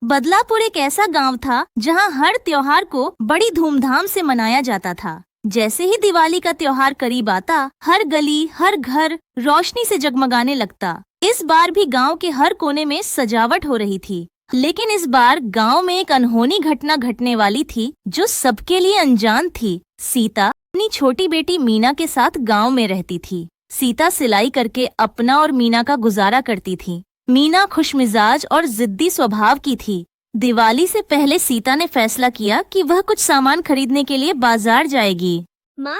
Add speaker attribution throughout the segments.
Speaker 1: बदलापुर एक ऐसा गांव था जहां हर त्योहार को बड़ी धूमधाम से मनाया जाता था। जैसे ही दिवाली का त्योहार करीब आता, हर गली, हर घर रोशनी से जगमगाने लगता। इस बार भी गांव के हर कोने में सजावट हो रही थी, लेकिन इस बार गांव में एक अनहोनी घटना घटने वाली थी जो सबके लिए अनजान थी। सीता अपनी छोटी बेटी मीना के साथ गांव में रहती थी। सीता सिलाई करके अपना और मीना का गुजारा करती थी। मीना खुशमिजाज और जिद्दी स्वभाव की थी। दिवाली से पहले सीता ने फैसला किया कि वह कुछ सामान खरीदने के लिए बाजार जाएगी।
Speaker 2: माँ,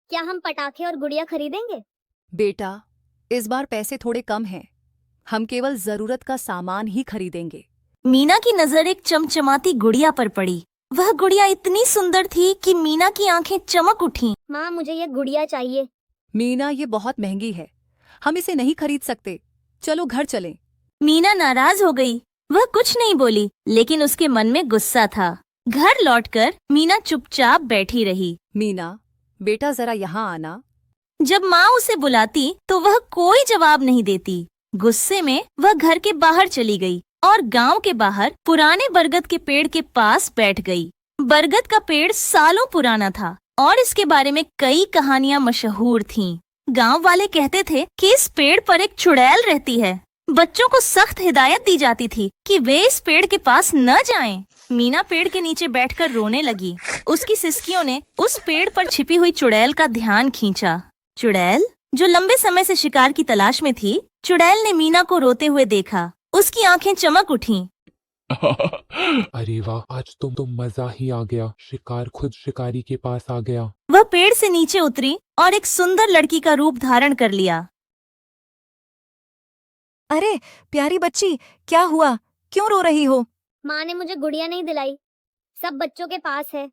Speaker 2: क्या हम पटाखे और गुड़िया खरीदेंगे?
Speaker 3: बेटा, इस बार पैसे थोड़े कम हैं। हम केवल जरूरत का सामान ही खरीदेंगे।
Speaker 1: मीना की नजर एक चमचमाती गुड़िया पर पड़ी। वह गुड़िया इतनी सुंदर थी कि मीना की आंखें चमक उठीं।
Speaker 2: माँ, मुझे ये गुड़िया चाहिए।
Speaker 3: मीना, ये बहुत महंगी है, हम इसे नहीं खरीद सकते। चलो घर चलें।
Speaker 1: मीना नाराज हो गई। वह कुछ नहीं बोली, लेकिन उसके मन में गुस्सा था। घर लौटकर मीना चुपचाप बैठी रही।
Speaker 3: मीना बेटा, जरा यहाँ आना।
Speaker 1: जब माँ उसे बुलाती तो वह कोई जवाब नहीं देती। गुस्से में वह घर के बाहर चली गई और गांव के बाहर पुराने बरगद के पेड़ के पास बैठ गई। बरगद का पेड़ सालों पुराना था और इसके बारे में कई कहानियां मशहूर थीं। गांव वाले कहते थे कि इस पेड़ पर एक चुड़ैल रहती है। बच्चों को सख्त हिदायत दी जाती थी कि वे इस पेड़ के पास न जाएं। मीना पेड़ के नीचे बैठकर रोने लगी। उसकी सिसकियों ने उस पेड़ पर छिपी हुई चुड़ैल का ध्यान खींचा। चुड़ैल, जो लंबे समय से शिकार की तलाश में थी, चुड़ैल ने मीना को रोते हुए देखा। उसकी आंखें चमक उठीं।
Speaker 4: अरे वाह, आज तो मजा ही आ गया। शिकार खुद शिकारी के पास आ गया।
Speaker 1: वह पेड़ से नीचे उतरी और एक सुंदर लड़की का रूप धारण कर लिया।
Speaker 5: अरे प्यारी बच्ची, क्या हुआ? क्यों रो रही हो?
Speaker 2: माँ ने मुझे गुड़िया नहीं दिलाई। सब बच्चों के पास है,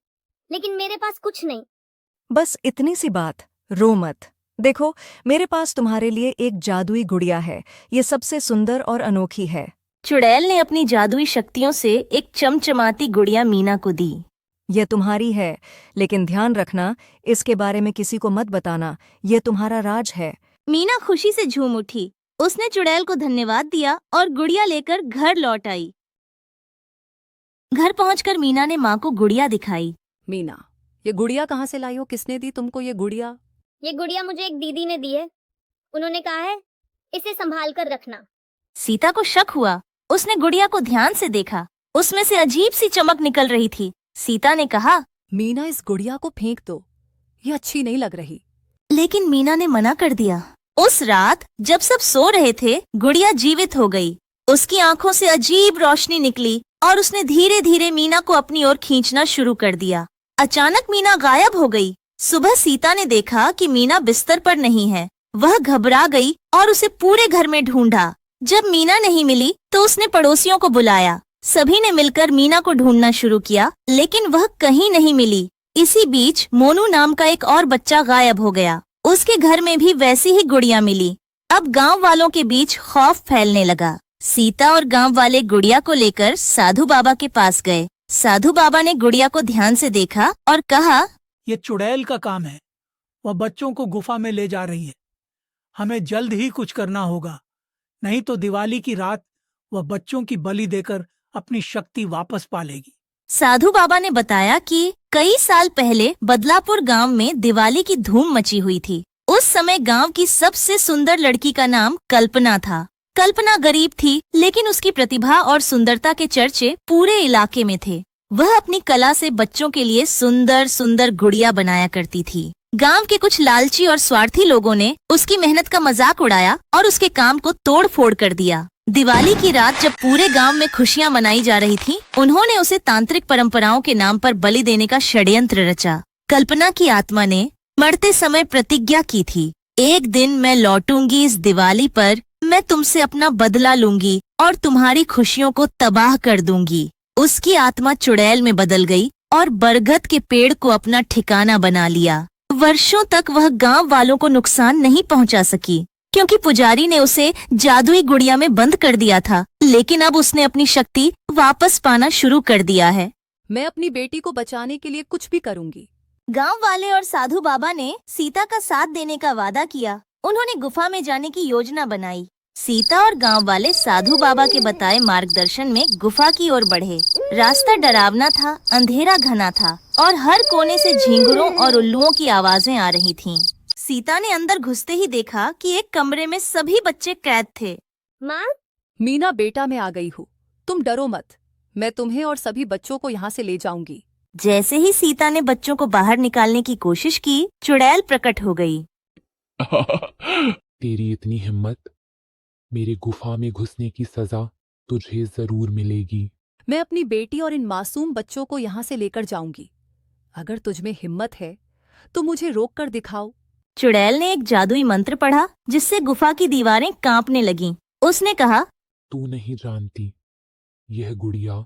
Speaker 2: लेकिन मेरे पास कुछ नहीं।
Speaker 5: बस इतनी सी बात, रो मत। देखो, मेरे पास तुम्हारे लिए एक जादुई गुड़िया है। ये सबसे सुंदर और अनोखी है।
Speaker 1: चुड़ैल ने अपनी जादुई शक्तियों से एक चमचमाती गुड़िया मीना को दी।
Speaker 5: ये तुम्हारी है, लेकिन ध्यान रखना, इसके बारे में किसी को मत बताना। ये तुम्हारा राज है।
Speaker 1: मीना खुशी से झूम उठी। उसने चुड़ैल को धन्यवाद दिया और गुड़िया लेकर घर लौट आई। घर पहुंचकर मीना ने माँ को गुड़िया दिखाई।
Speaker 3: मीना, ये गुड़िया कहाँ से लाई हो? किसने दी तुमको ये गुड़िया?
Speaker 2: ये गुड़िया मुझे एक दीदी ने दी है। उन्होंने कहा है इसे संभाल कर रखना।
Speaker 1: सीता को शक हुआ। उसने गुड़िया को ध्यान से देखा। उसमें से अजीब सी चमक निकल रही थी। सीता ने कहा,
Speaker 3: मीना, इस गुड़िया को फेंक दो, ये अच्छी नहीं लग रही।
Speaker 1: लेकिन मीना ने मना कर दिया। उस रात जब सब सो रहे थे, गुड़िया जीवित हो गई। उसकी आंखों से अजीब रोशनी निकली और उसने धीरे धीरे मीना को अपनी ओर खींचना शुरू कर दिया। अचानक मीना गायब हो गई। सुबह सीता ने देखा कि मीना बिस्तर पर नहीं है। वह घबरा गई और उसे पूरे घर में ढूंढा। जब मीना नहीं मिली तो उसने पड़ोसियों को बुलाया। सभी ने मिलकर मीना को ढूंढना शुरू किया, लेकिन वह कहीं नहीं मिली। इसी बीच मोनू नाम का एक और बच्चा गायब हो गया। उसके घर में भी वैसी ही गुड़िया मिली। अब गांव वालों के बीच खौफ फैलने लगा। सीता और गांव वाले गुड़िया को लेकर साधु बाबा के पास गए। साधु बाबा ने गुड़िया को ध्यान से देखा और कहा,
Speaker 6: ये चुड़ैल का काम है। वह बच्चों को गुफा में ले जा रही है। हमें जल्द ही कुछ करना होगा, नहीं तो दिवाली की रात वह बच्चों की बलि देकर अपनी शक्ति वापस पा लेगी।
Speaker 1: साधु बाबा ने बताया कि कई साल पहले बदलापुर गांव में दिवाली की धूम मची हुई थी। उस समय गांव की सबसे सुंदर लड़की का नाम कल्पना था। कल्पना गरीब थी, लेकिन उसकी प्रतिभा और सुंदरता के चर्चे पूरे इलाके में थे। वह अपनी कला से बच्चों के लिए सुंदर सुंदर गुड़िया बनाया करती थी। गांव के कुछ लालची और स्वार्थी लोगों ने उसकी मेहनत का मजाक उड़ाया और उसके काम को तोड़ फोड़ कर दिया। दिवाली की रात जब पूरे गांव में खुशियां मनाई जा रही थीं, उन्होंने उसे तांत्रिक परंपराओं के नाम पर बलि देने का षड्यंत्र रचा। कल्पना की आत्मा ने मरते समय प्रतिज्ञा की थी, एक दिन मैं लौटूंगी इस दिवाली पर, मैं तुमसे अपना बदला लूंगी और तुम्हारी खुशियों को तबाह कर दूंगी। उसकी आत्मा चुड़ैल में बदल गई और बरगद के पेड़ को अपना ठिकाना बना लिया। वर्षों तक वह गांव वालों को नुकसान नहीं पहुंचा सकी, क्योंकि पुजारी ने उसे जादुई गुड़िया में बंद कर दिया था। लेकिन अब उसने अपनी शक्ति वापस पाना शुरू कर दिया है।
Speaker 3: मैं अपनी बेटी को बचाने के लिए कुछ भी करूंगी।
Speaker 1: गांव वाले और साधु बाबा ने सीता का साथ देने का वादा किया। उन्होंने गुफा में जाने की योजना बनाई। सीता और गांव वाले साधु बाबा के बताए मार्गदर्शन में गुफा की ओर बढ़े। रास्ता डरावना था, अंधेरा घना था और हर कोने से झींगुरों और उल्लुओं की आवाजें आ रही थीं। सीता ने अंदर घुसते ही देखा कि एक कमरे में सभी बच्चे कैद थे।
Speaker 2: माँ,
Speaker 3: मीना बेटा, मैं आ गई हूँ। तुम डरो मत, मैं तुम्हें और सभी बच्चों को यहाँ से ले जाऊंगी।
Speaker 1: जैसे ही सीता ने बच्चों को बाहर निकालने की कोशिश की, चुड़ैल प्रकट हो गई।
Speaker 4: तेरी इतनी हिम्मत! मेरे गुफा में घुसने की सजा तुझे जरूर मिलेगी।
Speaker 3: मैं अपनी बेटी और इन मासूम बच्चों को यहाँ से लेकर जाऊंगी। अगर तुझमें हिम्मत है तो मुझे रोक कर दिखाओ।
Speaker 1: चुड़ैल ने एक जादुई मंत्र पढ़ा, जिससे गुफा की दीवारें कांपने लगीं। उसने कहा,
Speaker 4: तू नहीं जानती, यह गुड़िया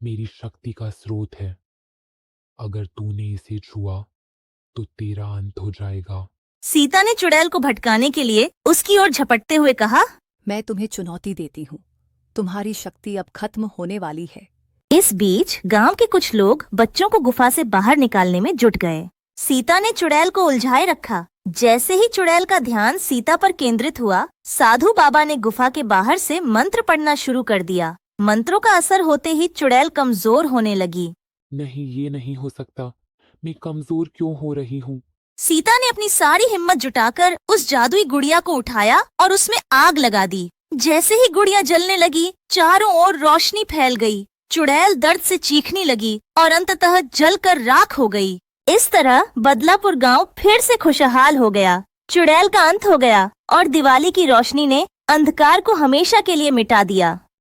Speaker 4: मेरी शक्ति का स्रोत है। अगर तूने इसे छुआ तो तेरा अंत हो जाएगा।
Speaker 1: सीता ने चुड़ैल को भटकाने के लिए उसकी ओर झपटते हुए कहा,
Speaker 3: मैं तुम्हें चुनौती देती हूँ, तुम्हारी शक्ति अब खत्म होने वाली है।
Speaker 1: इस बीच गांव के कुछ लोग बच्चों को गुफा से बाहर निकालने में जुट गए। सीता ने चुड़ैल को उलझाए रखा। जैसे ही चुड़ैल का ध्यान सीता पर केंद्रित हुआ, साधु बाबा ने गुफा के बाहर से मंत्र पढ़ना शुरू कर दिया। मंत्रों का असर होते ही चुड़ैल कमजोर होने लगी।
Speaker 4: नहीं, ये नहीं हो सकता। मैं कमजोर क्यों हो रही हूँ?
Speaker 1: सीता ने अपनी सारी हिम्मत जुटाकर उस जादुई गुड़िया को उठाया और उसमें आग लगा दी। जैसे ही गुड़िया जलने लगी, चारों ओर रोशनी फैल गई। चुड़ैल दर्द से चीखने लगी और अंततः जलकर राख हो गई। इस तरह बदलापुर गांव फिर से खुशहाल हो गया। चुड़ैल का अंत हो गया और दिवाली की रोशनी ने अंधकार को हमेशा के लिए मिटा दिया।